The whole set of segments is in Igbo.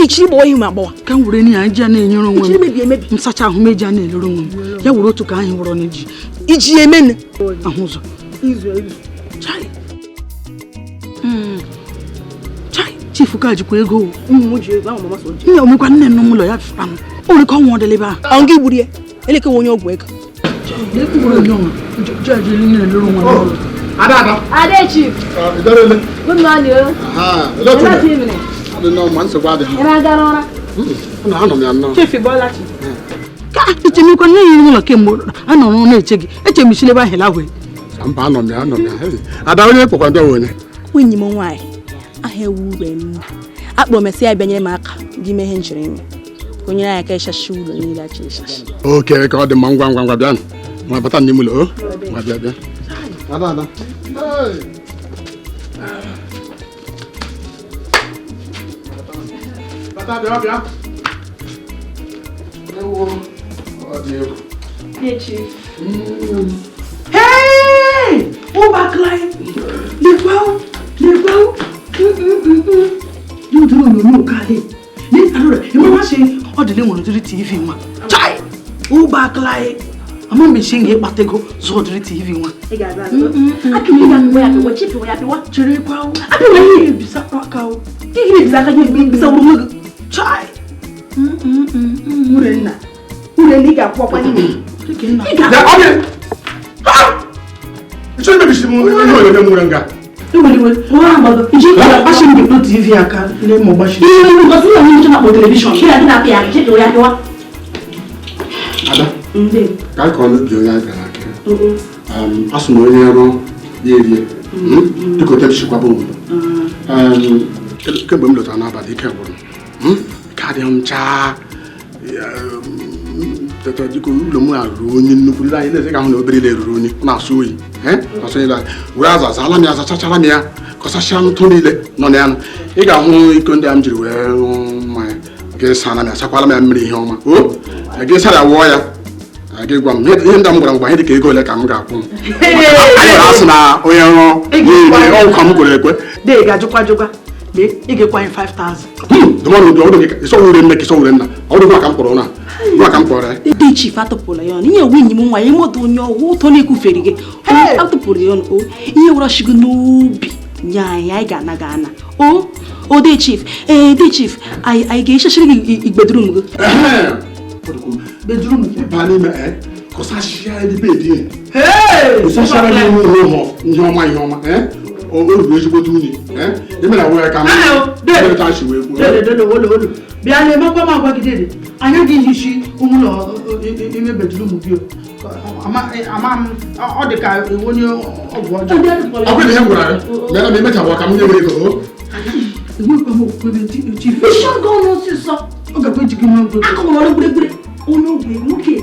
Ichi boy ma bo kan wure ni anja na enyoro nwe msacha ahụ meja na eloro nwe ya wure otu ka anyị wụrụ n'iji iji emen ahụzọ chai chief ka jikwa ego mo je ba mama so je nye omukwa nne nnu ụlọ ya fam ori ka ọnwụ dele ba an gi burie eleke wonye ogwu ego le ku wure nyo jaji ni eloro nwe Ada chief. Idarele. Good morning. Hello, evening. No man so bad. Era garora. Na ano me anno. Chief Bola chi. Ka itimi ko ni ụlọ kemgbe anọ no na eche gị eche mi sile ba hela we Samba ano me. Ada onye kwakwa ndo onye. Wenyi mo nwai. Aha ewure m. Akpọ mesi abịanyere m aka gị mee ihe nchere m. Onye ya ka ịshashi ụlọ niile achi ịshashi. Okay, ka ọ dị ngwa bịa. Ma bata ndị ụlọ o. Ma bịa. Ada. Hey. Bata bịa. Hey chief. hey o ba klai le pau you do no kale ni alora e ma se o de le won do TV ma chai o ba klai ama me shinge patego zo do TV wa E ga ba. Akimi ga ngwe ya ko chief wo ya bi wa. chere kwa o abi we bisa ka o Ihe bisa ka je bisa wo mu. chai Urenna. Urenni ga kwa ni. kenna Ya obi. Ha! Icho me bisimu no muranga. we wa ma iji ka passion de TV aka le mo ba shi Ni ko tu ni na ko television. Kira ni na pe ya je do ya do. Ada. Nde. Ka ko no bi onya gara ke. Asumo onye ro yeri. Diko te shikwa bo. Kemgbe m lọtara n'abalị ike gwụrụ ka dị m chaa dịka ụlọ m arụrụ onye nnukwu anyị na-eze ka ahụ na obere ile ruru onye na-asụ oyi were azala m ya zachachara m ya kọsachia ntụ niile nọ na ya ị ga-ahụ iko ndị a m jiri wee ṅụọ mmanya ga-esana m ya sakwala m ya mmiri ihe ọma o ga-esara ya wụọ ya ga gwa m ihe ndị m gwara ngwa ihe dị ka ego ole ka m ga-akwụ m anyị asị na onye rụọ ọgwụ ka m gwere ekwe de ga jukwa le ige kwa 5000 Domani do do so wure mme ki so wure na o do ka mporo na do ka mporo De chief atopula yon ihe winyi mu nwa ye moto onyo wo to na ku ferige atopula yon o ihe wura shigo n'obi nya ya ga na o de chief I ga shashiri igbedrum go bedroom ba ni me ko sa shia ni be di ko sa shia ni mo nyoma o go do jibo tuni e me na wo ka mo de ta shi we ku de wolo bi ale ma gwa gidede anya gi yishi umulo ime bedroom bi o ama o de ka woni ogwo ojo o ko de ngura me na me meta wo ka mo nyere ko iwo ko mo ko be ti Sure go no si so o ga pe jigi mo gbe akomo lo gbre ono gbe muke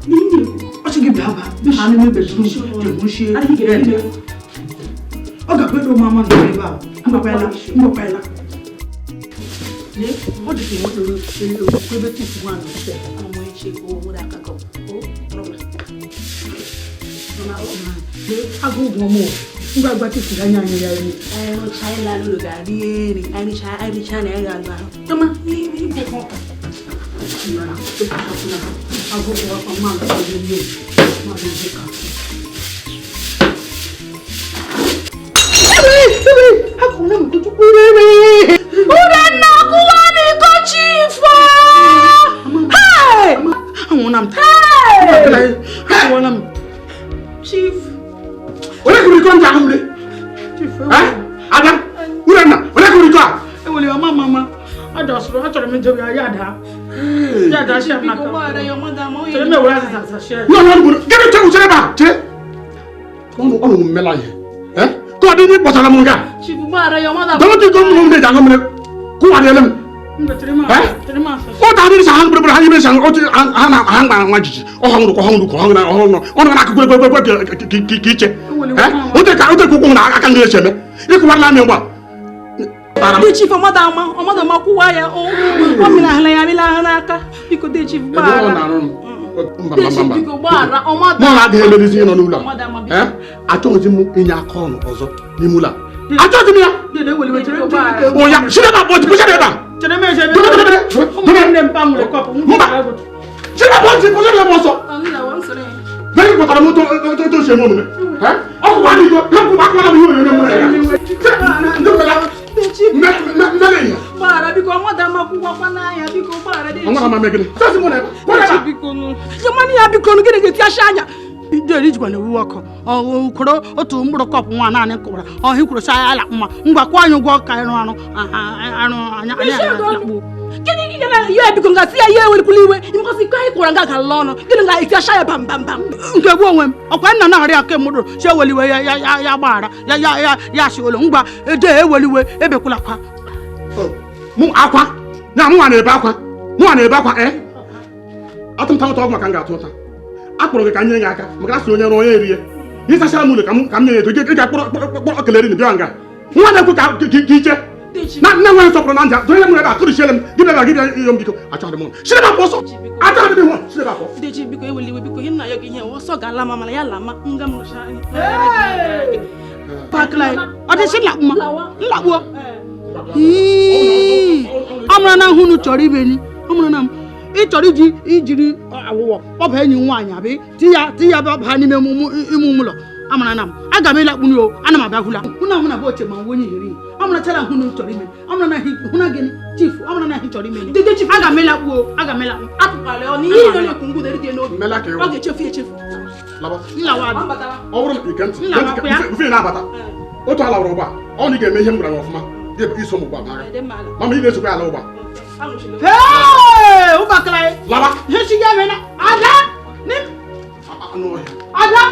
ni o ti gi baba bi ani me bedroom de mo se ari ge o ga pe do mama do be ba mo pa ela le o de ki mo do ko be ti fu anu se ọmọ eche ko mo da kako o problem le agogo mo ngba ti ti anya anya ya ni no china lo ga ri ri ai china ya ga ba toma ni ko agogo wa pa ma ko ni ma de ka hakuna mtu kurere Urenna kuwani ko chiefo hey awon am awon am chief ole ko ko nja hamle adam urenna ole ko ko e wole mama adosro atoro me jobi ya da shi amna ka wa re yo mada mo tele me wura sa share no bu gebe te usere ba te ko mo mela ye ko di ni potala mo nga chief wa re yo mada do ti ko mo de janga mo ko wa de lem tele ma o ta ni sa han bro han ni sa o ti han ba nwa jiji o han na o na ka gbe ki che o te ko na aka ngi che me e ko wa na me ngwa de chief mada ma ku wa ya o mi na hala ya mi la na aka biko de chief ba Mba. Mo na ga ele zi no n'ụlọ. Achọghịzi m inye aka ọnụ ọzọ. ni mula ajo ti mi ya de wele we chere o ya shine ba bo ti bo shine ba chere me je ne mpam le kopo shine ba ti bo shine ba so bẹ́ẹ̀ni kò tọrọ mú tó ṣe mọ́ mi ẹ́ ọkùnrin wa ni ko kẹ́kọ̀ọ́ bá kọ́ra mi yóò yóò mú ẹ̀ yá mẹ́lẹ̀ yẹn. Bara biko amada makuwa pana ya biko bara de. Àwọn ọmọ mẹ́gẹ́ni sọ́ọ̀sì mọ́ náà Bara biko nu. Yamani ya biko nu gene geti ashanya. Ide ri jikwa na wu ọkọ ọ koro otu mgburu kọpụ nwa naanị kụwara ọ hikwuru sa ala mma ngwa kwa anyị ụgwọ ka ịrụ anụ anya lakpu Kini gene ya biko ngasi ya ye weli kuliwe imkosi kai kura nga kalono gene nga iti ashaya bam bam bam. nke bụ onwe m ọkwa nna na-arị aka mụrụ si eweliwe ya gbara ya si olo ngwa ede eweliwe ebekwula kwa mụ akwa na mụ na-ebe akwa atụmta ụtọ ọgwụ maka m ga-atụ ụta akpọrọ gị ka nye gị aka maka asị onye onye eri ya ịsachara m ụlọ ka m nye ya eto ị ga-akpọrọ kelere n bịa nga nwa na-ekwu ka iche na nne nwere nsọpụrụ na nja donye m ebe a tụrụchiele m gị bịa gị bịa ihe m biko achọghị m ụlọ shireba pụ ọsọ achọghị m ịhụ shireba pụ Deji biko eweliwe biko hinna yo gihe oso gala mama ya lama nga mu sha. paklai ọ dị si lakpuo amụrụ na hụnụ chọrọ ibe ni amụrụ na m ị chọrọ ijiri awụwọ ọba enyi nwaanyị abị ti ya baa n'ime ime ụlọ amụrụ na m aga m ịlakpuni o ana m abịakwula hụna mụ na bụ oche ma onye yiri amụrụ chara hụnụ chọrọ ime amụrụ na hụna gịnị chief amụrụ na chọrọ ime aga m ịlakpu o aga m ịlakpu Atupale oni yi no le kungu deri de no. Mela ke Oge chefu chefu. laba nlawa ọ bụrụ na ike ntị ufe na-abata otu ala wụrụ ụgba ọ na ị ga-eme ihe m gwara gị ọfụma iso m ụgba baga mama ị na-esokwa ala ụgba ụbaklai laba ihe chi ya mena ada anụ ọhịa ada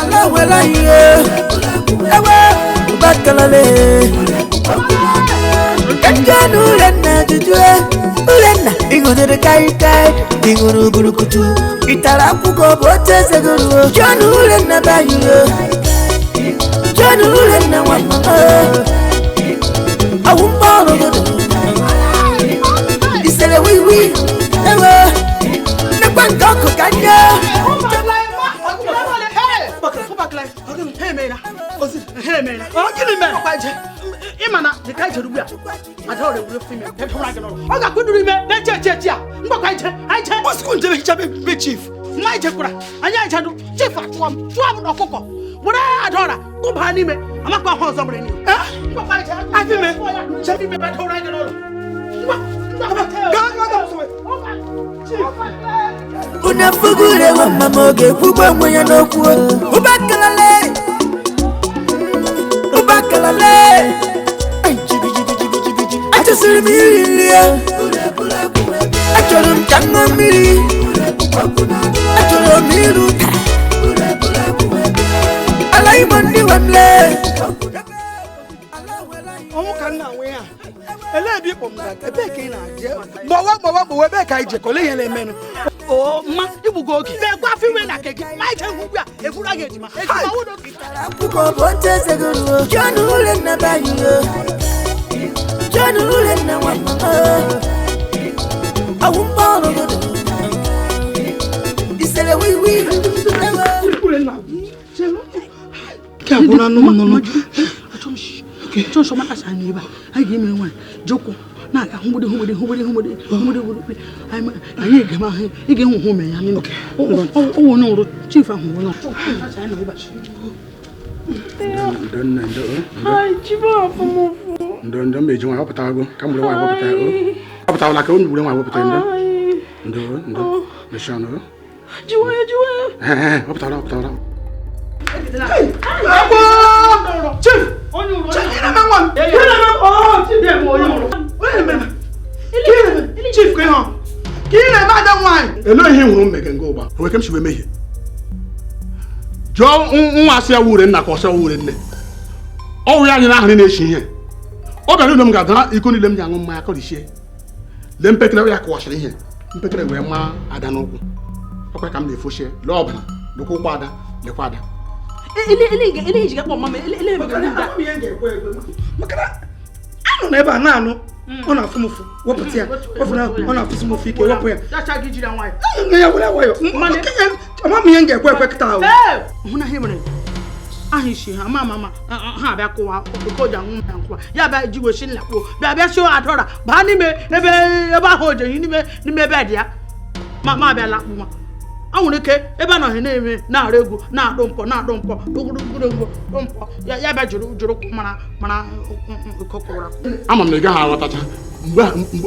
Allah wala ye ewe ubakalale Kanjanu lenna jujue ulenna ingudere kai inguru burukutu itara kuko bote seguru janu lenna bayo janu lenna wama awumba rodo isele wiwi ewe nekwangoko kanya ịmana dịka ije rugbu a ada ọrịa wure fime ọ ga-akwụduru ime na-eche a mgbakwa ije ọsịkụ nje hichabe be chief nwa ijekwara anyị ijadu chief atụọ m tụọ m n'ọkụkọ were ada ọra kụba n'ime amakwa ahụ ọzọ mere n'ihu unafugure wa mama oge kwugbo mwe ya n'okwu ubakalale achọsiri m iri ya achọrọ m ka nṅụọ mmiri achọrọ m iru ala igbo ndị nwemle ọnwụ ka nna nwe ya ele ebe ịkpọ m ga ebe ka ị na-aje gbawa ebe ka anyị jekọla ihe na-emenụ mma igbugo oge na-egwe afọ iwe na keke ma ije hụ ugbu a egburu aga ejima wụdo akwụkwọ bụ otu ezegoro John ule nna bayo John ule nna nwama awụ mgbọrọ isele wiwi ke abụna nụnụnụ chọnsọ maka sa n'ebe a anyị ga-eme nwaanyị jokwu na-aga hụgbede anyị ga-eme ahụ ị ga-enwe hụ me ya n'ime ọwụ onye nwụrụ chief ahụ onye ndo meji nwa wapụtago ka mgbere nwa wapụta wapụtawala ka onye gbure nwa wapụta ndo meshano wapụtawala chief chief ka ị na-eme ada nwaanyị ele ihe hụrụ mmege nga ụgba onwe ke m siwe mehie jụọ nwa asị ya wure nna ka ọsọ wure nne ọwụ ya anyị na ahụrị na-echi ihe ọ bịara ụlọ m ga-adara iko niile m ji aṅụ mmanya kọrichie lee mpekere ya kụwachara ihe mpekere wee maa ada n'ụkwụ ọkwa ka m na-efochie lee ọbara lekwa ụkwụ ada lekwa ada Ele ji gakpọ mama ele maka na anụ na ebe a na-anụ ọ na-afụ m ụfụ wepụta ya ọ na-afụsị m ụfụ ike wepụ ya ya were nwayọ ama m ihe m ga-ekwe kịta ahụ hụ na ihe mere ahishi ha mama ha bịa kụwa okoja nwu na nkwa ya bịa ji weshi nlakpo bịa show adora ba n'ime ebe ahụ oje n'ime bed ya ma bịa lakpu ma anwụrụ ike ebe a nọ na-eme na-arụ egwu na-adụ mpọ ogologo mpọ ya bịa jụrụ mara kokora ama m na ị gaghị aghọtacha mgbe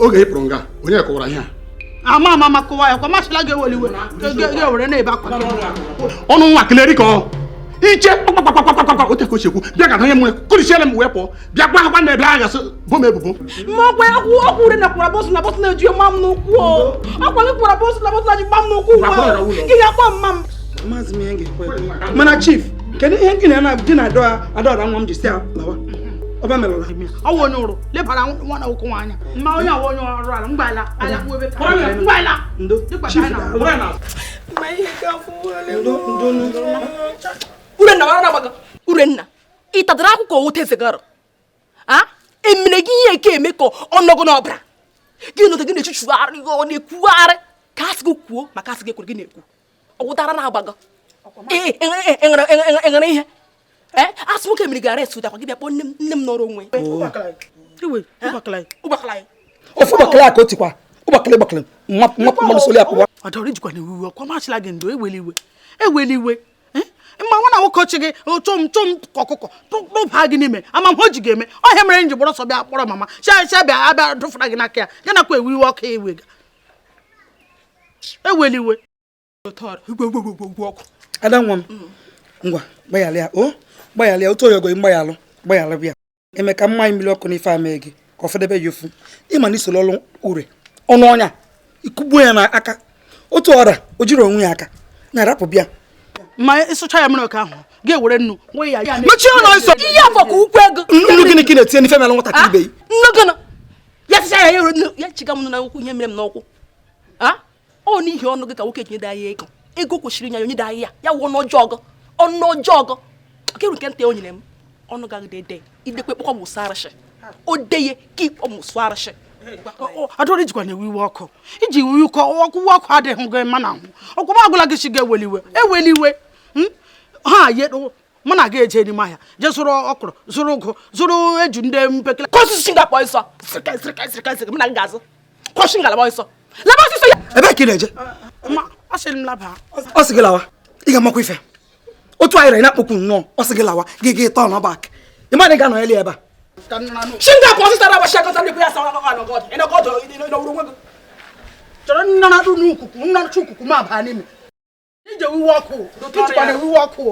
oge ị pụrụ nga onye kọwara ihe a mama kụwa ya kwa masịla ga-eweliwe ga-ewere na-ebe akwa ọnụ nwa keleri ka ọ iche kpakpakpakpakpakpakpa ote ka o chekwu bịa ka onye m kụrisiere m wee pụọ bịa gwa agwa na ebe agha sị bom ebubo Mọ̀gbẹ́ ọkùnrin rẹ̀ nàkúrà bọ́sùn náà bọ́sùn náà ju ọmọ àmì n'okwu o. Ọkùnrin kúrà bọ́sùn náà bọ́sùn náà ju ọmọ àmì n'okwu o. Kí ni akpọ̀ mma m? Maazị m ihe m ga-ekwe. Mana chief, kedu ihe nkiri na di na adọra nwa m ji si lawa? Ọba merụla. Ọwụ onye ụrụ lebara nwa na ụkwụ nwaanya. Mma onye awụ onye ọrụ ala mgbaala alakpu ebe ka. Mgbaala. Ndo. Chief na. Ma ihe ga-afụ wale. Ndo. Urenna wara na gbaga. Urenna. Ịtadara akwụkwọ owote zegara. Ah? Emine gị ihe eke eme ka ọnọgụ n'ọbara gị nọdụ gị na-echuchugharị ọ na-ekwugharị ka asị gị kwuo maka asị gị ekwere gị na-ekwu ọgwụdara na-agbago enwere ihe asị nwoke mere gị arest ụtakwa gị bịa kpọọ nne m n'ọrụ onwe ofu ụgbakala ka o tikwa ụgbakala gbakala mmadụ soli apụwa ọdọrọ ijikwa na iwe ọkwa masịla gị ndo eweliwe mma nwa na nwoke ochi gị chụm ọkụkọ tụba gị n'ime ama m o ji ga-eme ọhịa mere nji gbọrọ ọsọ bịa kpọrọ mama cha bịa abịa dụfara gị n'aka ya ya nakwa ewe iwe ọkụ ewe ga eweliwe ọkụ ada nwa m ngwa gbayalịa o gbayalịa otu oyogo gbayalụ bịa eme ka mmanya mmiri ọkụ n'ife amee gị ka ọ fedebe ya ofu ịma na isoro ọrụ ure ọnụ ọnya ikugbuo ya n'aka otu ọra o jiri onwe ya aka na-arapụ bịa ma ịsụcha ya mere ọka ahụ ga-ewere nnu nwe ya mechie ọnụ nsọ ihe afọ ka ukwu ego nnu gịnị ka ị na-etinye n'ife mere nwatakịrị ibe yi nnu gịnị ya tịcha ya ya chiga m na okwu ihe mere m n'ọkwụ ọ n'ihi ọnụ gị ka nwoke ji nyede ya ego kwesịrị inye ya onye dị ya wụ ọnụ ọjọọ ka eru nke nta o nyere m ọnụ gaghị dede idekwe kpọkọ m ụsarịshị o deye ka ịkpọ m ụsarịshị adọrọ ijikwa na ewe iwe ọkụ iji iwe ọkụ adịghị gị mma na ahụ ọkwa m agwụla gị chi eweliwe ha yedo mụ na gị eje n'ime ahịa je zụrụ ọkụrụ zụrụ ụgụ zụrụ eju ndị mpekele kọsisi ngakpọ nsọ sịrịkasịrịkasịrị m na ngazi kwọshi ngalaba nsọ laba ọsịsọ ya ebe ka ị na-eje ọ sịrị m laba ọ sị gị lawa ị ga-amakwa ife otu anyị na-akpọkwu nnọọ ọ sị gị lawa gị tọọ na bak ị ma na ị ga-anọ eli ebe a shinga kwa ọsịsọ ara washi akọta ndị ya sawa akọkọ anọgọdụ ịnọgọdụ ịnọwụrụ onwe gị chọrọ nna na dunu ukuku nna chu ukuku ma ba n'ime ije wiwe ọkụ ijikwa na wiwe ọkụ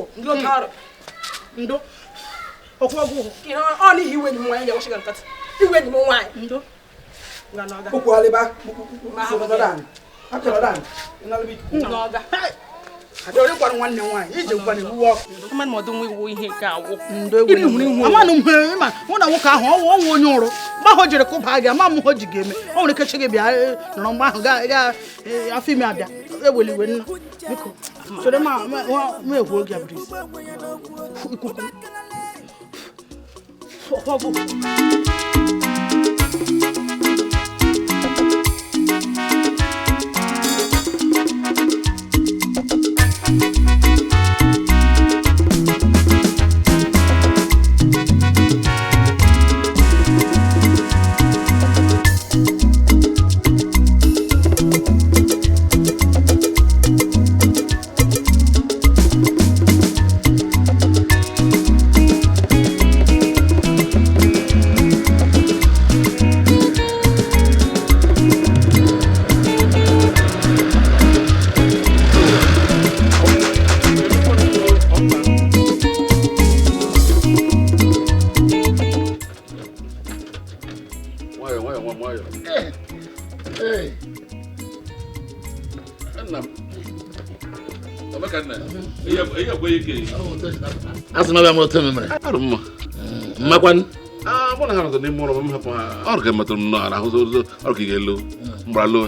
ndo okwu ọgwụ ọ n'ihi iwe enyi m nwaanyị ya washi ga nkatị iwe enyi m nwaanyị ndo okwu alịba n'ọga adọrọ kwara nwanne nwaanyị ije gwa na wiwe ọkụ ama na ọdụ nwa iwu ihe nke awụ ndo amanụ m hụrụ ịma mụ na nwoke ahụ ọnwụ onye ụrụ mgbe ahụ jiri kụba gị ama m ho ji ga-eme ọ nwere ike chi gị bịa nọrọ mgbe ahụ ga afọ ime abịa eweliwe nna biko chere ma ekwu oge abụrụ isi ikuku ọgwụ asịnabịa m otu ememere arụ mma mmakwanụ mụ na ha nọzọ n'ime ụlọ m hapụ ha ọrụ ka metụrụ m n'ọra ahụ ọrụ ka ị ga-elo mgbara lo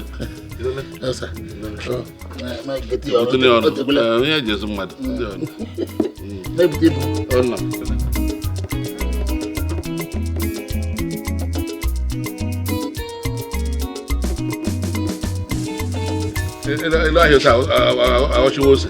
onye eji ezu mmadụ ele ahịa otu aghọchiwa ose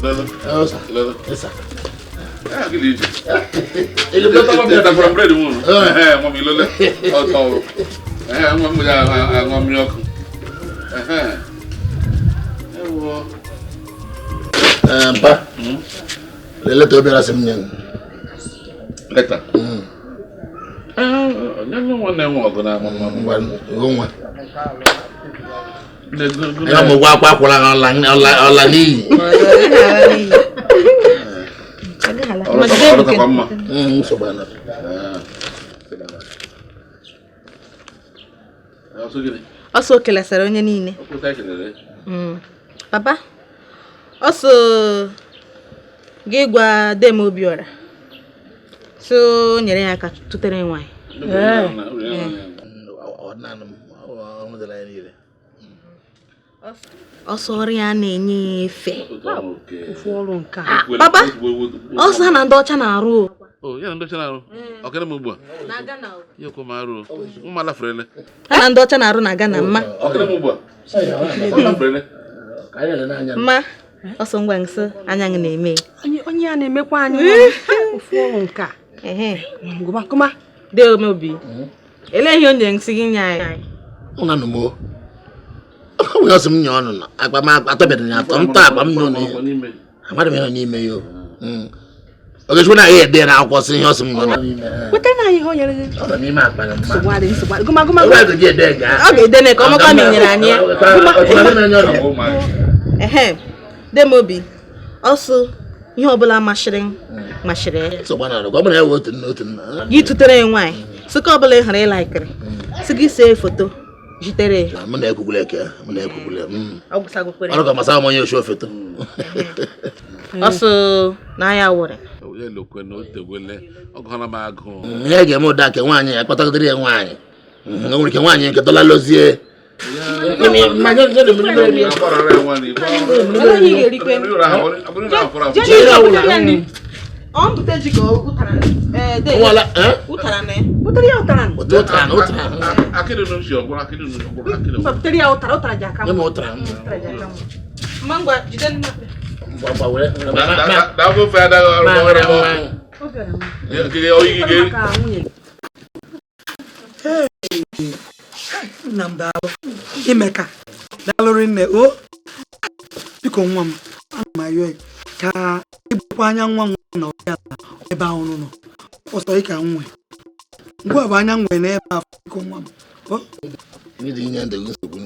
Esa. Que lindo. Ele tava me dando para ele, mano. Uma milole. Uma mulher, uma minhoca. Pa. Lele to bera semnyen. Leta. Não é agora, Ngwa. Ya mo gwa kwa kwala ala ni. Sobana. Also kelasara onye niile. Papa. Also gị gwa dem Obiora. So nyere ya aka tutere nwanyị. Ọsọ ọrụ ya na-enye efe. Papa, ọsọ ha na ndị ọcha na-arụ. Ya na ndị ọcha na-arụ? Ọ kere m ugbu a? Na Ghana. Ya kwa m arụ. Mma lafrele. Ha na ndị ọcha na-arụ na Ghana mma. Ọ kere m ugbu a? Mma lafrele. Mma, ọsọ ngwa nso anya gị na-eme. Onye ya na-emekwa anyị ofu ọrụ nke a. Ngụmakụma. Dee Omeobi. Eleghị onye nsị gị nye anyị. Una no mo. O yo sim nyo no. Agba ma atobede nya to nta agba m no no. Amade me no ni me yo. O ge shuna ye de na akwọsị ihe osim nyo no. Weta na ihe o nyere gị. O ni ma agba na ma. Gụmagụma. O ga ge de ga. Ọ ga-ede na ka ọmụkwa m nyere anyị. Demobi. Also ihe ọbụla masịrị ya. So bana go bana wo tin no tin. Gị tutere nwanyị. Sị ka ọbụla ị hụrụ ịlaikiri. Sị gị see foto. Jitere. Mo na ekugule ke. Mo na ekugule. Ọgụsa gụkwere. Ọrụ ka masa mo nye show foto. Also na ya wụrụ. Ya lokwe na otewele. Ọgụna m agụ. Ya ga mo da ke nwanyị ya kpatagodere ya nwanyị. Nwere ke nwanyị nke dola lozie. Namdalo. Imeka. Dalori nne o. Biko nwa m. Ana m ayọ ka ibukwa anya nwa nwa na ọbịa ebe ahụ nọ. Ọsọ ike nwe. Ngwa bụ anya nwe na ebe ahụ biko nwa m. O. Ni di nya ndego nsogbu.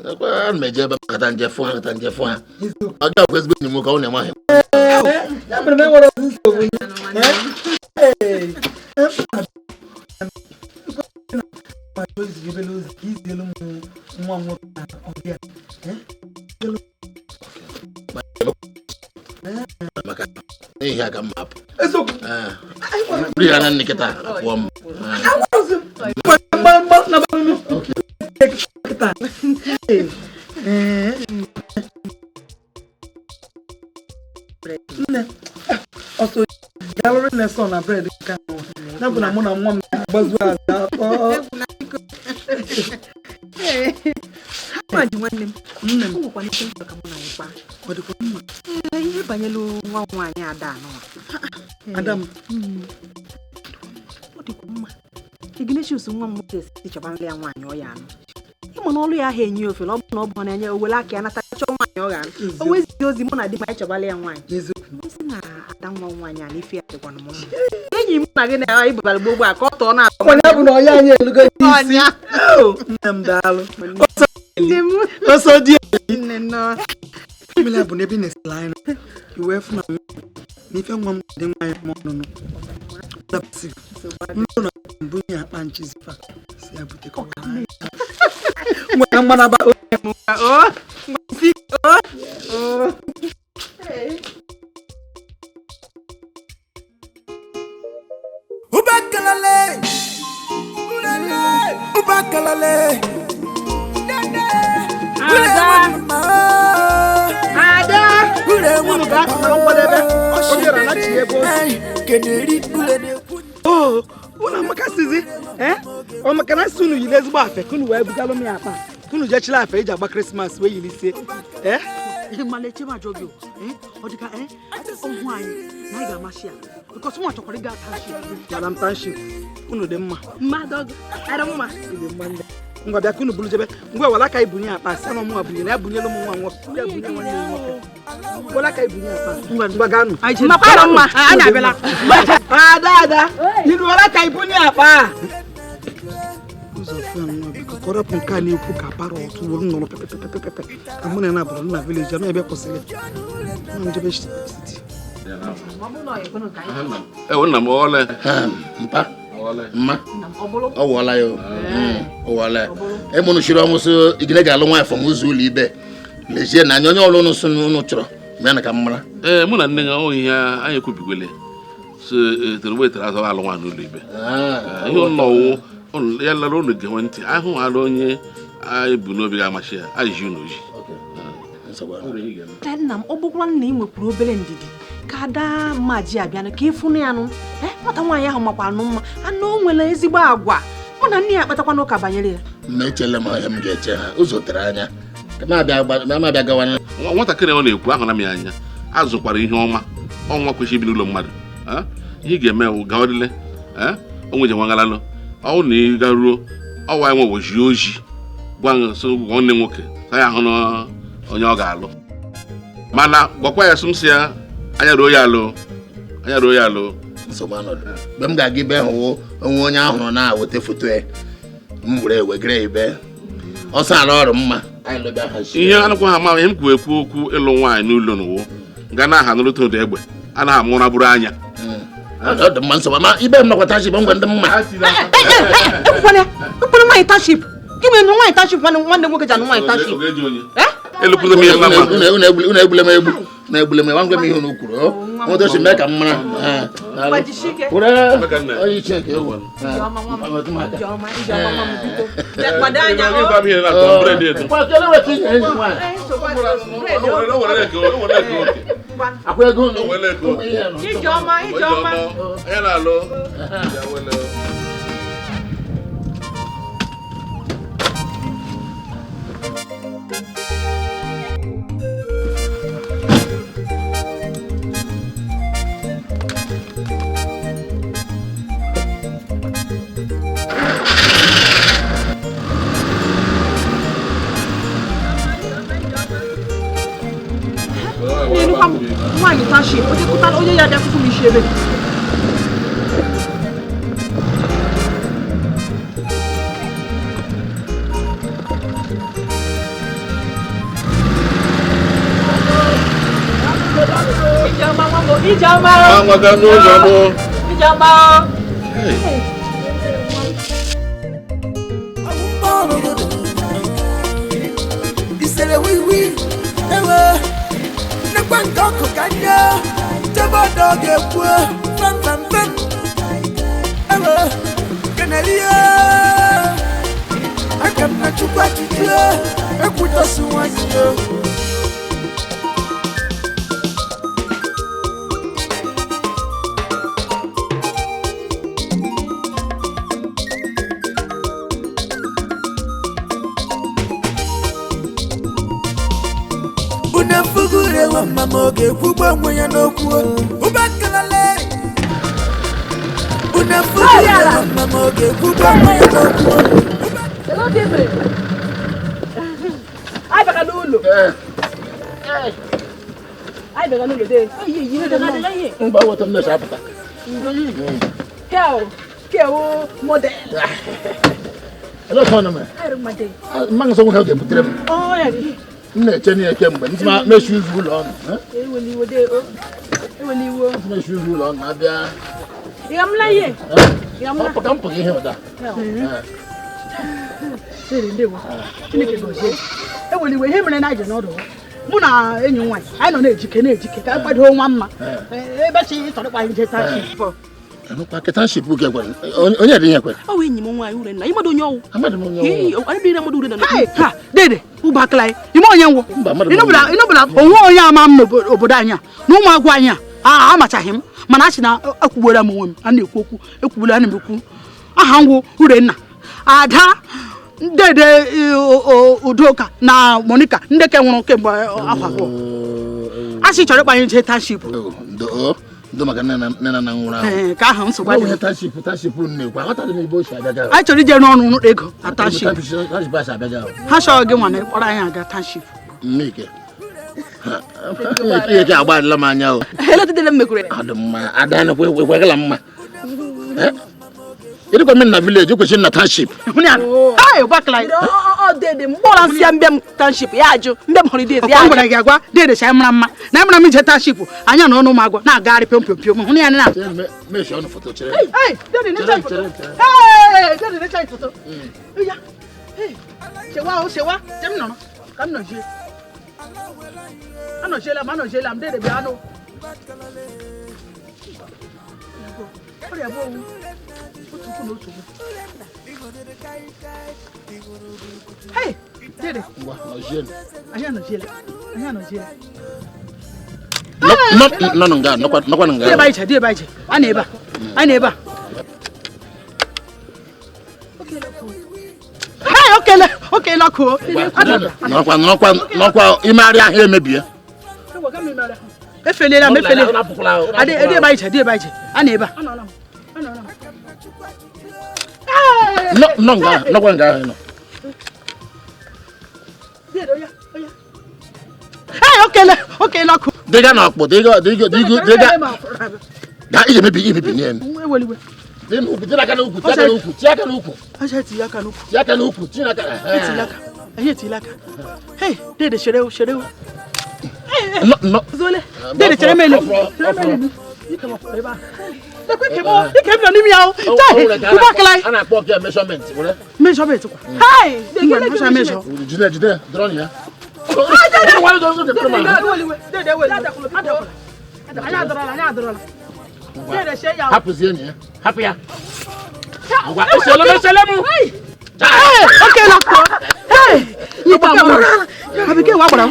Akwa meje ebe kata nje fo ha. Ọ ga kwa ezigbo nyimo ka ọ na-ema ha. Ya mere na nwere nsogbu. Maka ihe aga map. Bri ana nikita akwọ m. Also gallery lesson na bread ka na bụ na mụ na nwa m gbazu ada. Nwanne m. Nne m kwa n'ike ka mụ na ịkpa. Ọ dịkwa mma. Ihe banyere nwa nwaanyị Ada anọ. Adam. Ọ dịkwa mma. Ignatius nwa m Moses chọbara ya nwaanyị ọ ya anọ. Ịmụ na ọlụ ya ha enye ofe ọ bụ na ọ bụ na enye owele aka ya nata chọọ nwaanyị ọ ga-anọ. O wezighị ozi mụ na di m anyị chọbara ya nwaanyị. Isi na Ada nwa nwaanyị a n'ife ya dịkwa m mma. Enyi m na gị na ibebara gbogbo a ka ọ tọọ na-atọ. Onye bụ na onye anyị elugo isi. Nne m daalụ. Ọsọ dị nne nọ. Emela bụ n'ebe na-esila anyị nọ. Iwe fụ na n'ife nwa m dị nwaanyị ma ọnụnụ. Dapụsị. Ndụ na mbụ nye akpa nchizifa. Si ya bute kọka. Nwa mmanaba onye m. Ngwasi. Ubakalale. Ubakalale. Ada. Unu ga akụrụ mkwadebe. Ọ bịara na chi ebe o. Unu amakasizi. Ọ maka na sunu yile ezigbo afe kunu wee bugalụ m ya akpa. Kunu jechila afe iji agba Christmas wee yilisie. Maleche ma jogi o dika ohun anyị na ị ga-amasị ya because nwa chọkwara ịga township Madam Township unu dị mma Mmadụ ara mma. dị mma ndị ngwa bịa ka unu buru jebe ngwa wala ka ibunye akpa si ama mụ bunyere ya bunyelu m nwa nwoke ya bunye nwanne m nwoke wala ka ibunye akpa ngwa gaanụ Mapara mma. anyị abịala ada ilu wala ka ibunye akpa ụzọ fụanụ biko kọrọpụ nke a na-ekwu ka para ọtụ wuru nnọrọ pepepepepepe ka mụ na ya na-abụrụ na vileji anụ ebe kwụsịrị na njebe siti nna m ole mpa mma ọ wụọla ya ọ wụọla ya ịmụnụ chiri ọmụsụ igine ga-alụ nwaanyị fọm ụzọ ụlọ ibe lezie na anya onye ọlụ ụnụ so n'ụnụ chọrọ ya na ka m mara mụ na nne ya ọ ihe anyị ekwubigwele so etere wetere azọ alụ nwaanyị n'ụlọ ibe ihe ụlọwụ ya lara ụlọ gewe ntị ahụ ala onye anyị bụ n'obi ga-amasị ya anyị ji n'oji nna m ọ bụkwara na ị nwekwuru obere ndidi ka ada mma ji abịanụ ka ịfụnụ ya nụ nwata nwaanyị ahụ makwa anụ mma anụ o nwere ezigbo agwa mụ na nne ya kpatakwa n'ụka banyere ya ma echele m ahịa m ga-eche ha ụzọ tere anya ka m abịa gawa nwatakịrị ọ na-ekwu ahụra m ya anya azụkwara ihe ọma ọnwa kwesịrị ibi n'ụlọ mmadụ ihe ị ga-eme wụ gawadile onwe je nwagalalo ọ na ị garuo ọwa ya nwe woji oji gwa nwanne nwoke sa ya ahụ na onye ọ ga-alụ mana gwakwa ya sụmsị ya anya ruo ya alụ nsogbu anọdụ mgbe m ga-aga ibe hụ onwe onye ahụrụ na-aweta foto ya m were wegere ibe ọsọ ala ọrụ mma ihe anụkwa ha ma ihe m kwuo ekwu okwu ịlụ nwaanyị n'ụlọ n'ụwo ga na aha n'ụlọ ụda egbe a na amụra bụrụ anya ọ dị mma nsogbu ma ibe m nakwata chi bụ ngwa ndị mma ekpere nwaanyị township gị mere nwaanyị township nwanne nwoke ji anụ nwaanyị township elukwuzo m ihe mma unu egbule m egbu na-egbule m ngwa m ihe unu kwuru nweta ochi mee ka m mara onye iche nke ewu akwa ego nwaanyị township onye ya bịakwụkwụ m isi ebe Kwangoko kanya Tabodo gekwe Fam fam fam Ewe Kanalia Akamna chukwa chukwa Ekuta suwanyo Unafugure wa mamoge kubwa mwenye nokuo Ubakalale Unafugure wa mamoge kubwa mwenye nokuo Hello David Ai baka nulo Ai baka nulo de Yi de na de mba wata m na-esa apụta Keo model ele ọsọ ọnụ mere Ai rumade mma nsọ nwoke ga-ebutere m Oh ya m na-eche n'ihe kemgbe ntị ma mechi ụzọ ụlọ ọnụ Eweliwo de o Eweliwo mechi ụzọ ụlọ ọnụ na-abịa Yamlaye ọpụka mpụga ihe ụda eweliwe ihe mere na anyị ji n'ọdụ mụ na enyi nwaanyị anyị nọ na-ejike ka anyị kwado nwa mma ebe chi chọrọkwa anyị je township nụkwa township ke gwara onye dị ihe kwere ọ wụ enyi m nwaanyị ure na ịmadụ onye ọwụ amadị m onye ọwụ anyị biri na mmadụ ure na ha dede ụbakala anyị ime onye nwụ ịnụbụla onwe onye ama m n'obodo anyị a na ụmụ agwụ anyị a amachaghị m mana a sị na ekwugboro m onwe m a na-ekwu okwu ekwugboro ana m ekwu aha ngwụ Urenna Ada dede Udoka na Monica ndị ke nwụrụ kemgbe afọ abụọ a sị chọrọ ịkpanye nche township ndo maka nne na nwụrụ ahụ ka ahụ nsogbu adịghị township nnekwu aghọtara m ebe o si abịaga anyị chọrọ ije n'ọnụ ụlọ ego na township ha chọrọ gị nwa na ịkpọrọ anyị aga township mmeke ihe ka agbalịla m anya o ọdụ mma ada ekwegala mma ịdịkwa m na village kwesịrị na township dede mgbọrọ nsị mbịa m township ya ajụ mbịa m holidays ya gwara gị agwa dede cha mara mma na mara m ije township anya na ọnụ m agwa na-agagharị piom piom piom hụ ya na meshi ọnụ foto chere anọchiela m dede bịa anụ Hey, dede. No, nga. Dia baije. Ana eba. Hey, okay, lako. Nọkwa imari ahụ emebie. Efele. Ade baije. Ana eba. No, nga. Hey, okay, lako. Dega na akpọ, dega. Da ihe mebi ni en. Eweliwe. Dem ukwu, aka na ukwu, tiaka na ukwu. Aja ti aka na ukwu. Tiaka na ukwu, tina aka. Tilaka. Hey, dede shereu. No. Zole. Dede cheremele. Ikama forever. Ikema ni miao. Tai. Kubakalai. Ana akpọ ke measurement, wole. Measurement. Hey, dege measure. Jide, drone ya. Happy ya. Okay, look. Hey, you abike wa gbara.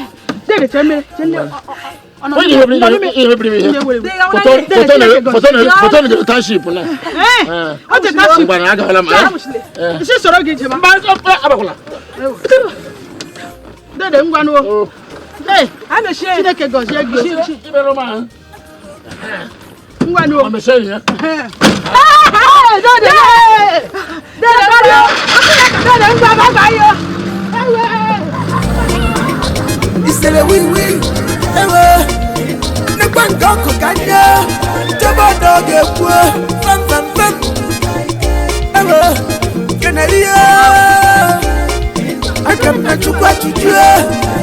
Dede cheme. Foto ni township na. O te township. Ngwa na aga hola ma. Isi soro gị jema. Abakula. Dede ngwa no. Hey, ameshe. Chineke gozie gị. Ibero ma. Ngwa no. Ameshe ya. Dede ngwa baba yo. Isele win. Ewe. Nekwa ngoko kanya. Tobo doge kwa. Fam. Ewe. Kenelia. Akam na chukwa chujue.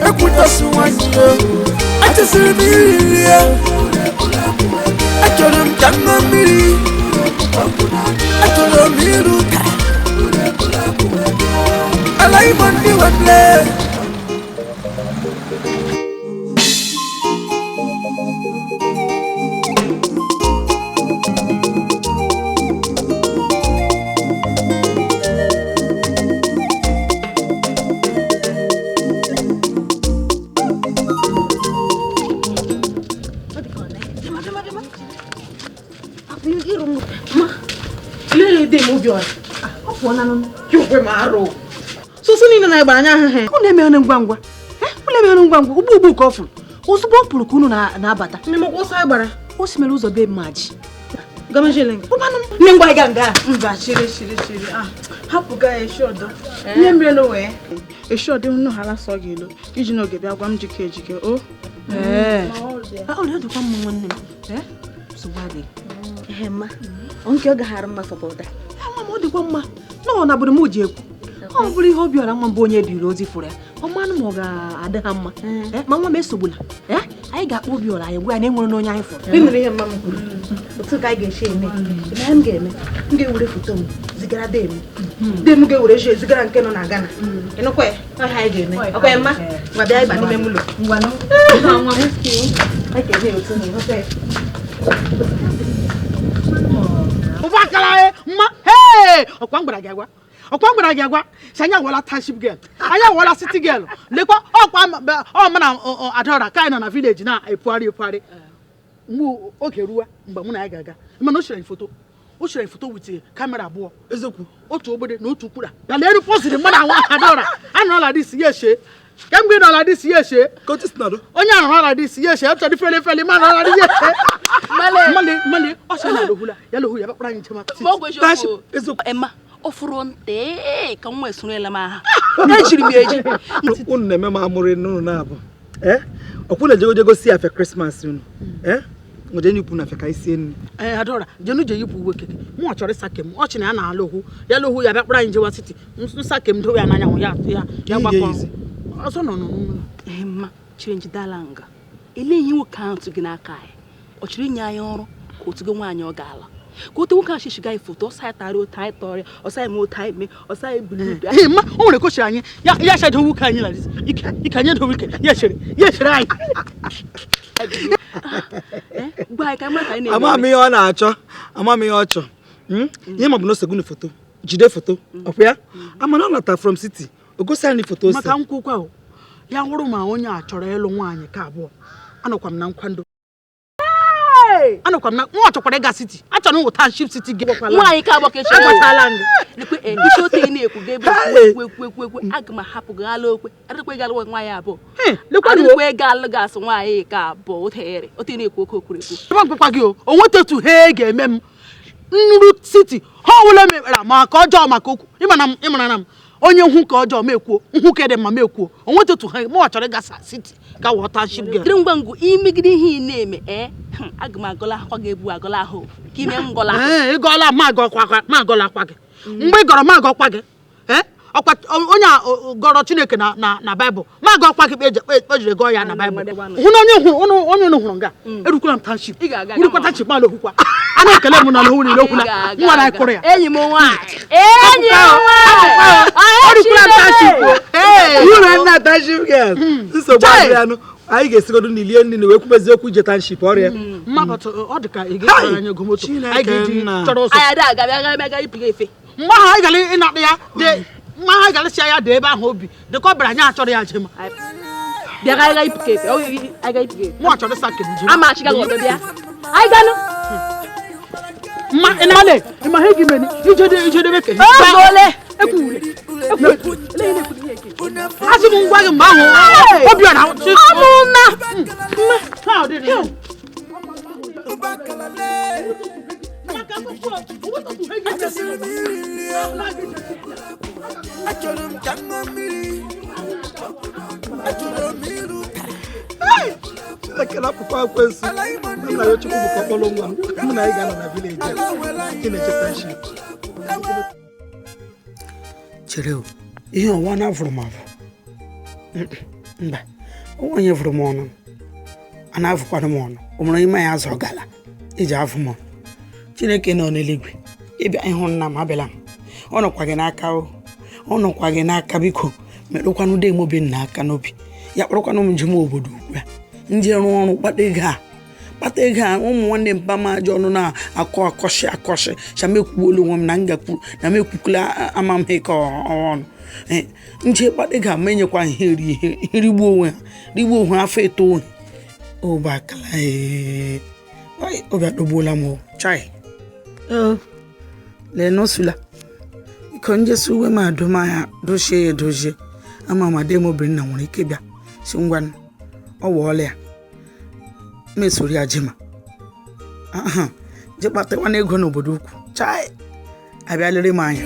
Ekuto suwanyo. Atisiri miria. Achorum jamma miri. Achorum miruka. Alai mondi wable. na-emeghe ngwa ugbu ka ọ fụrụ ozugbo ọ pụrụ ka unu na-abata o si mere ụzọ be mmaji Nne ngwa ịga nga mba chiri hapụga eshodo ihe mere wee eshodo nnu hala sọ gị ilo iji n'oge bịa gwa m jike o ọ dịkwa mma nwanne m nsogbu adịghị ma nke ọ gaghara mma fọbọda ọ dịkwa mma na ọ nabụrụ m ji ekwu ọ bụrụ ihe obiọra mma bụ onye biri ozi fụrụ ya ọmanụ ma ọ ga-adị ha mma ma nwa m esogbula anyị ga-akpọ obiọra anyị gwa ya na enwere n'onye anyị fụrụ ịnụrụ ihe mma m kwuru otu ka anyị ga-eche eme ihe m ga-eme m ga-ewere foto m zigara dem ga-ewere ji ezigara nke nọ na Ghana ịnụkwa ya ọha anyị ga-eme ọkwa ya mma gwa bịa ịba n'ime ụlọ ụgbakara mma ọkwa ngwara gị agwa si anya wọla township girl anya wọla city girl lekwa ọkwa mana Adaora ka anyị nọ na village na-epugharị mgbe oge ruo mgbe mụ na ya ga-aga mana o chere foto o sere foto with camera abụọ eziokwu otu ogbede na otu kwura ya leru posiri mmadụ anwa adora anọla dis yeshe kemgbe nọla dis yeshe onye anọla dis yeshe ọ chọrọ fele ma nọla dis yeshe male ọ sị na lohula ya bakpara anyị chema eziokwu Emma ofronte ka nwa esunela ma ha ejiri m eji unu na-eme m amụrụ n'ụlọ na-abụ ọkwụ na jego si afe Christmas unu ngoje nyipu na afe ka isi enyi adora jenu je yipu uwe keke mụ chọrọ sake m ọchị na ya na alohu ya lohụ ya bakpara anyị jewa city nsake m do ya n'anya ya gbakọ ọsọ nọ Emma change dalanga eleghị nwoke ahụ tụ gị n'aka ya ọ chịrị inye anyị ọrụ ka otu gị nwaanyị ọ ga-ala ka otu nwoke achịchị ga foto ọsa ya tara ota anyị tọrọ ọsa ya ota ime ọsa ya bulu ma o nwere kochiri anyị ya shado nwoke anyị la ike anyị do wike ya chere anyị gwa anyị ka mata anyị ama m ihe ọ na-achọ ama m ihe ọ chọ ihe ma bụ na osegunu foto jide foto ọkwa ya ama na ọ nata from city o gosi anyị foto ose maka nkwukwa ya hụrụ ma onye a chọrọ ịlụ nwaanyị ka abụọ anọkwa m na nkwando anọkwa m na nwa chọkwara ịga city achọrọ m township city gị nwaanyị ka abụọ ka echi agbatala ndị nekwe isi ote na-ekwu ga-ekwu aga m ahapụ gị ala okwe adịkwa ịga alụ nwaanyị abụọ adịkwa ịga alụ gasị nwaanyị ka abụọ ote na-ekwu oke okwurekwu ebe mkpekwa gị o nweta otu he ga-eme m nru city ha ọwụla mekpara maka ọjọọ maka okwu ịmara na m onye hụ ka ọjọọ mekwuo nhụ ka dị mma mekwuo o nweta otu ha mụ chọrọ ịga city ka township gị dịrị ngwa ngwa imegide ihe ị na-eme aga m agọla akwa ga-ebu agọla ahụ ka ime m gọla ịgọla ma agọla akwa gị mgbe ị gọrọ ma agọkwa gị ọkwa onye gọrọ Chineke na Baịbụl ma agọkwa gị kpejiri gọọ ya na Baịbụl hụ na onye hụrụ nga erukwala m township urukwa township ma lohukwa a na-ekele m na lohụ niile okwula nwa na akụrụ ya enyi m nwaanyị erukwala m township uru na township girl nsogbu adịanụ anyị ga-esigodo n'ilie nri na wee kwubezi okwu ije township ọrịa mmapụta ọ dị ka ị ga-esoro anyị ego moto anyị ga-eji chọrọ ụzọ efe mgbe ahụ anyị gara ịnakpa ya mma ha galịsịa ya dị ebe ahụ obi dịka ọ bịara anyị achọrọ ya jema bịara ipuke efe mụ achọrọ ịsa kene jema ama achịga gị ọbịa anyị ganụ mma ị na-ale ịma ha gị meni ijedebe kene ole asị m ngwa gị mgbe ahụ obi ọra ọmụna ha ọ dị ekele akwụkwọ akwensu nna ya Chukwu bụ ka ọkpọrọ nwa m na anyị ga-anọ na vileji ị na-eche township chere ihe ọnwa na-avụrụ m avụ mba onye vụrụ m ọnụ a na-avụkwara m ọnụ o nwere ime ya azụ ọgala iji avụ m ọnụ Chineke nọ n'eluigwe ịbịa ịhụ nna m abịala m ọ nọkwa gị n'aka ọ nọkwa gị n'aka biko merụkwanụ dị mobi n'aka n'obi ya kpọrọkwanụ m njem obodo ugbu a ndị ọrụ ọrụ kpata ego a ụmụ nwanne mpa m ajọ ọnụ na-akọshị chamekwuolu onwe m na ngakwuru na mekwukula amamhe ka ọnụ nje kpata ego ma enyekwa ihe rigbuo onwe ha afọ eto ohi ụbakala obi adọgbuola m chai lenosula iko njesi uwe ma adụmanya dochie ya edozie ama ma demobiri na nwere ike bịa si ngwa ọ wụọla ya mesoro ya jima je kpatakwana ego n'obodo ukwu chai abịa lere m anya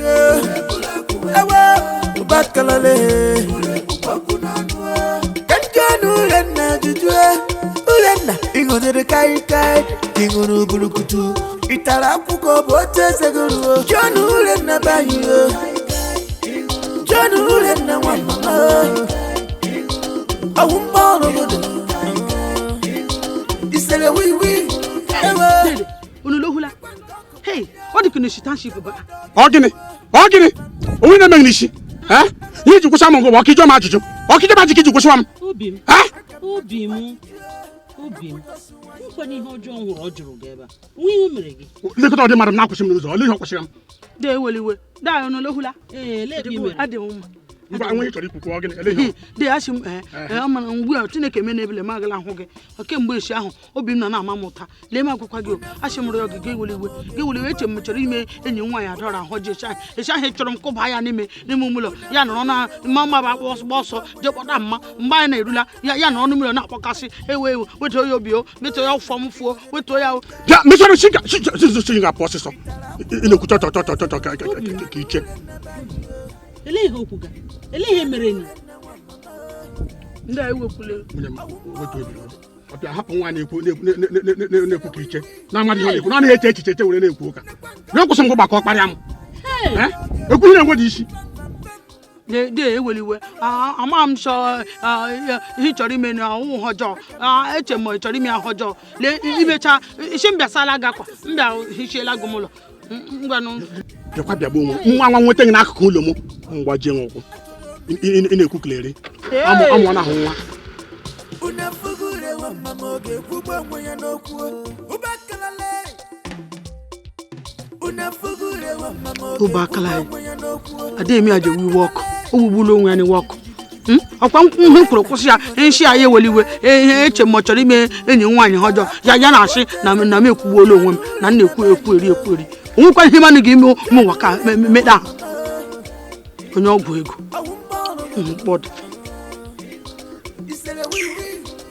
ịṅụdịrị karịkarị ịṅụrụ burukutu ịtara akwụkwọ bụ otu eze gụrụ John Urenna bayi John Urenna nwa mama ọwụ mgbe ọrụ obodo isere wiwi ewe onulohula hey ọ dị ka na township ba ọ gịnị onwe na-eme n'isi ihe ji kwụsị m ngwa ọkịjọ m ajụjụ ọkịjọ m ajụjụ iji kwụsịwa m obi m nkwenye ihe ọjọọ nwụrụ ọ jụrụ gị ebe a nwe ihe o mere gị lekọta ọdị mmadụ m na-akwụsị m n'ụzọ ole ihe ọ kwụsịra m dị eweliwe daa onulohula lebi mere adị mma ngwa enwe chọrọ ikwu kwa gịnị eleghị dị asị m mana mgbe a Chineke mee n'ebele m agala hụ gị kemgbe echi ahụ obi m na-ama m ụta lee m agwụkwa gị asị m rịọ gị ga-ewere iwe eche m chọrọ ime enyi nwaanyị adọrọ ahụ ji echi ahụ chọrọ m kụba ya n'ime ụlọ ya nọrọ na mma gba ọsọ jee kpọta mma mgbe anyị na-erula ya nọrọ n'ime ụlọ na-akpọkasị ewe wetuo ya obi o metuo ya ụfọ m fuo wetuo ya bịa mechọrọ chi ga-apụ ọsịsọ ị na-ekwu chọchọchọchọchọ ka iche Ele ihe okwu ga. Ele ihe mere ni. Ndị a iwekwule. Ọbịa hapụ nwa na-ekwu ka iche. Na-amadị ihe na-ekwu. Na-anaghị eche echiche were na-ekwu ụka. Rịọ kwụsị m gbakọ kparịa m. Ekwu ihe na-enwe dị isi. De eweliwe. Ama m chọọ ihe chọrọ ime na ọwụ ọjọọ. Eche m chọrọ ime ahụ ọjọọ. Lee imecha isi m bịasala gakwa. M bịa hichiela gị m ụlọ. Ngwanụ bịakwa bịagbo nwa nweta gị n'akụkụ ụlọ m mgbajie m ụkwụ ị na-ekwu kelere amụọ na ahụ nwa ụbakala ya adịghị m ya ji iwe ọkụ o gbugbulu onwe ya n'iwe ọkụ ọkwa ihe kwuru kwụsị ya nshi ya eweliwe eche m chọrọ ime enyi nwaanyị ha ọjọọ ya na-asị na m ekwugbuola onwe m na m na-ekwu eri onwekwa ihe manụ ga-eme ụmụ ka mekpa onye ọgwụ ego mkpọdụ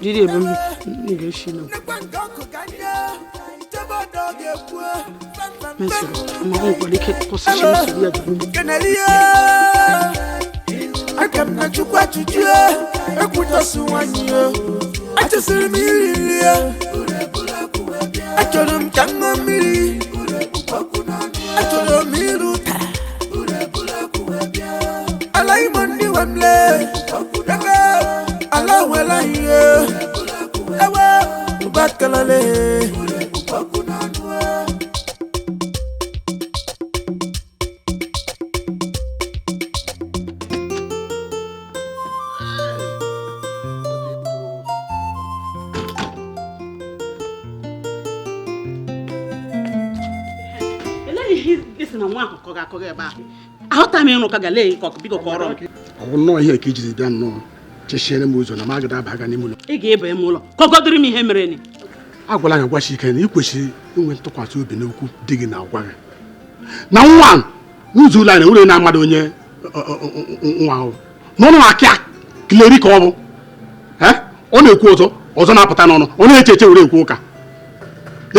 jiri ebe m ga-esi na mesoro ma ọ nwere ike kwụsịchi nsogbu ya aka m na chukwu ajụjụ ekwutosi nwanyị achọsiri m iri ya achọrọ m ka m ṅụọ mmiri achọrọ m iru ụtara ala imo ndị wemle ebe ala nwere ihe ewe ụbakalale ahụta m ịrụ ka gale biko kọrọ m ọ bụ nnọọ ihe ka ijiri bịa nnọọ chechiere m ụzọ na m agada abaga n'ime ụlọ ị ga-ebe m ụlọ kọgodiri m ihe mere ni agwala anyị gwachi ike na ị kwesịrị inwe ntụkwasị obi n'okwu di gị na-agwa gị na nwa n'ụzọ ụlọ anyị nwere na-amadị onye nwa ahụ n'ọnụ akịa kileri ka ọ bụ ọ na-ekwu ọzọ na-apụta n'ọnụ ọ na-eche eche were ekwu ụka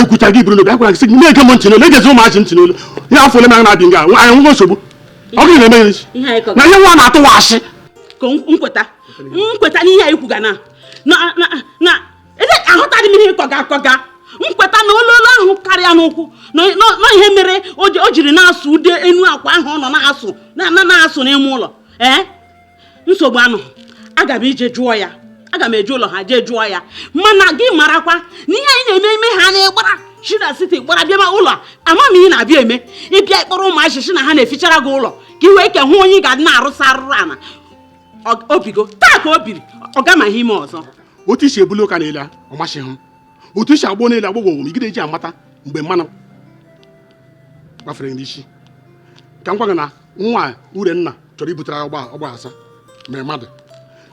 ekwucha gị bụrụ n'obi agwara gị sị gị na-ege m ntị n'olu egezi ụmụachi ntị n'olu ihe afọ ole m na-abịa nga anyị nwego nsogbu ọ gịrị na-eme na ihe nwa na-atụwa asị ka nkweta n'ihe anyị kwuga na ahụtadị m ihe kọga nkweta na ololo ahụ karịa n'ụkwụ na ihe mere o jiri na-asụ ude enu akwa ahụ ọ nọ na-asụ n'ime ụlọ nsogbu anụ aga m ije jụọ ya aga m eje ụlọ ha jee jụọ ya mana gị marakwa na ihe anyị na-eme ha na-egbara Shida City gbara bịa ụlọ ama m ihe na-abịa eme ịbịa ịkpọrọ ụmụ achịchị na ha na-efichara gị ụlọ ka i wee ike hụ onye ga-adị na-arụsa arụrụ ana obigo taa ka o biri ọ gamaghị ime ọzọ otu isi ebulu ụka n'elu ọ masịghị m otu isi agbụ n'elu agbụgbọ nwere igide eji amata mgbe mmanụ gbafere n'isi ka m gwa gị na nwa Urenna chọrọ ibutere ọgba asa mere mmadụ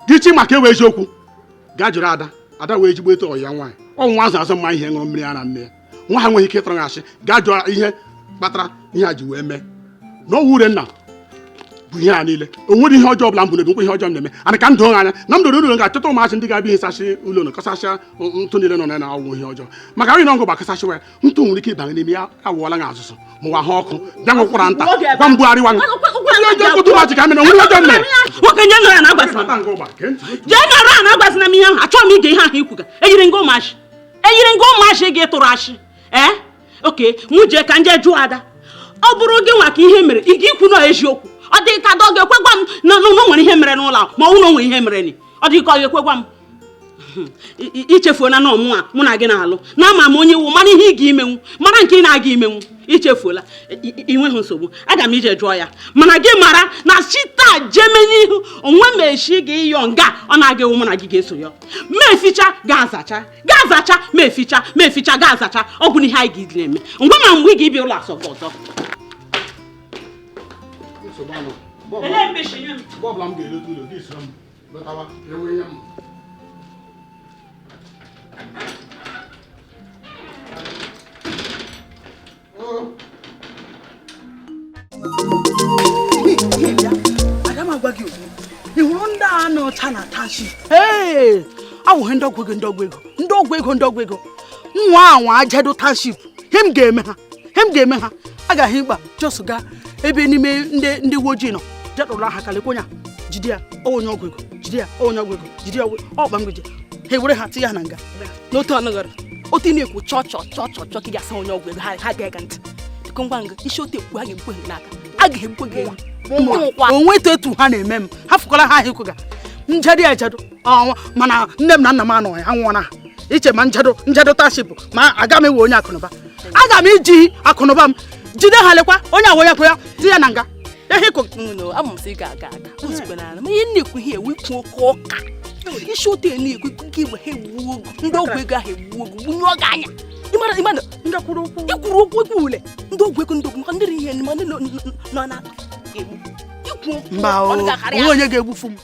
gị chi maka ewe eziokwu gaa jụrụ ada wee jigbo eto ọya nwaanyị ọ nwa azụ azụ mma ihe ṅụrụ mmiri ya na nne ya nwa ha nweghị ike ịtọrọ asị gaa jụọ ihe kpatara ihe a ji wee mee na ọnwa Urenna bụ ihe a niile o nwere ihe ọjọọ ọbụla m bụ n'obi nkwa ihe ọjọọ m na-eme ana ka m doo anya na m doro ụlọ ga-achọta ụmụazị ndị ga-abịa ịsasị ụlọ na kọsasịa ntụ niile nọ na ọgwụ ihe ọjọọ maka anyị na ngụ gbakasasịwa ya ntụ nwere ike ịbanye n'ime ya awụọla gị azụzụ mụwa ha ọkụ bịa nwekwara nta gwa mbugharịwa ọjọọ ka mere nwere ọjọọ mere nwoke nye nọrọ na-agwazina m ihe ahụ achọghị m ige ihe ahụ ikwu ga eyiri nga ụmụachị gị tụrụ achị oke mụ jee ka nje jụọ ada ọ bụrụ gị nwa ka ihe mere ị ga-ikwu na eziokwu ọ dị ka ọ ga-ekwegwa m na ụlọ nwere ihe mere n'ụlọ ma ọ nwere ihe mere ni ọ dị ka ọ ga-ekwegwa m ichefuola na ọmụnwa mụ na gị na-alụ na ama m onye iwu mara ihe ị ga-imenwu mara nke ị na-aga imenwu ichefuola inweghị nsogbu aga m ije jụọ ya mana gị mara na chita jeme n'ihu onwe m echi gị ịyọ nga ọ na-aga ewu mụ na gị ga-eso ya meficha ga-azacha meficha ga-azacha ọ bụ ihe anyị ga na-eme ngwa ma mgbe ị ga-ebi ụlọ asọ gị ọzọ Ele mbe shinyo. Bọọbụ m ga-elote ụlọ gị soro m lọtawa enwe ya m. Aga m agwa gị okwu. Ị hụrụ ndị a n'ọcha na tashi? Ee, awụghị ndị ọgwụ ego. Nwa anwa ajado township. Hem ga-eme ha. Agaghị ịkpa just ga ebe n'ime ndị uwe ojii nọ. Jedụrụ aha kalịkwonya. Jide ya onye ọgwụ ego. Jide ya ọkpa mgbeje. Ha ewere ha tinye ya na nga. N'otu ọnụgọrọ otu na-ekwu chọ ka ị ga-asa onye ọgwụ ego ha ga-ega ntị dịka ngwa nga isi otu ekwu ha ga-ebukwe gị n'aka a ga-ebukwe gị ewu onweta etu ha na-eme m ha fụkwara ha ahịkwụga njado ya ejado mana nne m na nna m anọghị ha nwụọna ha iche ma njado taship ma aga m ewe onye akụnụba aga m iji akụnụba m jide ha lekwa onye awo ya ya di ya na nga amụsị ga-aga ozugbo n'ala ma ihe na-ekwu ihe ewu ikwu oke ụka isi otu na-ekwu ike igbe ha egbuo ogo ndị ọgwụ ego ahụ egbuo ogo gbunye oge anya ịmana ikwuru okwu ekwu ule ndị ọgwụ ego ndị ọgwụ maka ndị ihe nọ na ikwu mba onye ga-egbufu m